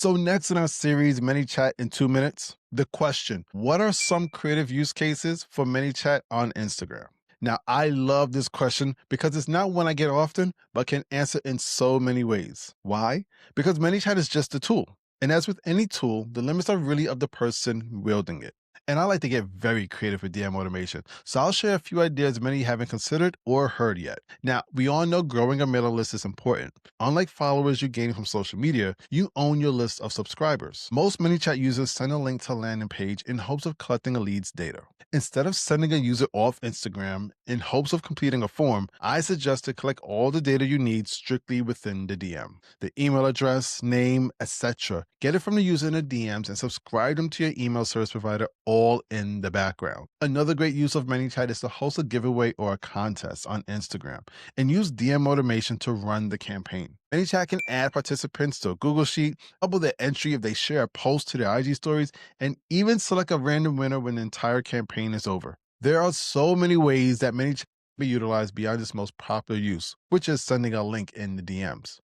So next in our series, Manychat in 2 minutes, the question, what are some creative use cases for Manychat on Instagram? Now, I love this question because it's not one I get often, but can answer in so many ways. Why? Because Manychat is just a tool. And as with any tool, the limits are really of the person wielding it. And I like to get very creative with DM automation. So I'll share a few ideas many haven't considered or heard yet. Now, we all know growing a mailing list is important. Unlike followers you gain from social media, you own your list of subscribers. Most ManyChat users send a link to a landing page in hopes of collecting a lead's data. Instead of sending a user off Instagram in hopes of completing a form, I suggest to collect all the data you need strictly within the DM. The email address, name, etc. Get it from the user in the DMs and subscribe them to your email service provider all in the background. Another great use of ManyChat is to host a giveaway or a contest on Instagram and use DM automation to run the campaign. ManyChat can add participants to a Google Sheet, double their entry if they share a post to their IG stories, and even select a random winner when the entire campaign is over. There are so many ways that ManyChat can be utilized beyond its most popular use, which is sending a link in the DMs.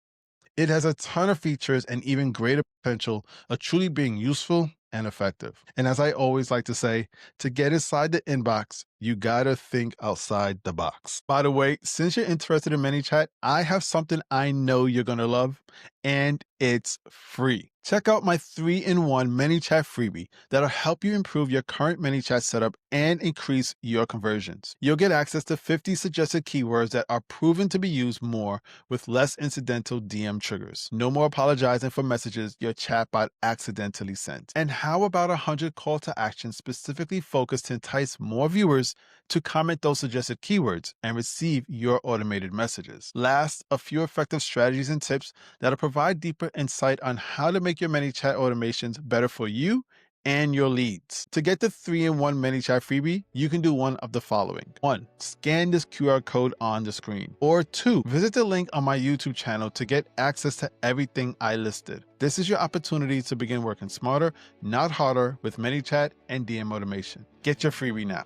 It has a ton of features and even greater potential of truly being useful and effective. And as I always like to say, to get inside the inbox, you gotta think outside the box. By the way, since you're interested in ManyChat, I have something I know you're gonna love, and it's free. Check out my 3-in-1 Manychat freebie that'll help you improve your current Manychat setup and increase your conversions. You'll get access to 50 suggested keywords that are proven to be used more with less incidental DM triggers. No more apologizing for messages your chatbot accidentally sent. And how about 100 call to action specifically focused to entice more viewers to comment those suggested keywords and receive your automated messages? Last, a few effective strategies and tips that'll provide deeper insight on how to make your ManyChat automations better for you and your leads. To get the 3-in-1 ManyChat freebie, you can do one of the following. 1. Scan this QR code on the screen. Or 2. Visit the link on my YouTube channel to get access to everything I listed. This is your opportunity to begin working smarter, not harder with ManyChat and DM automation. Get your freebie now.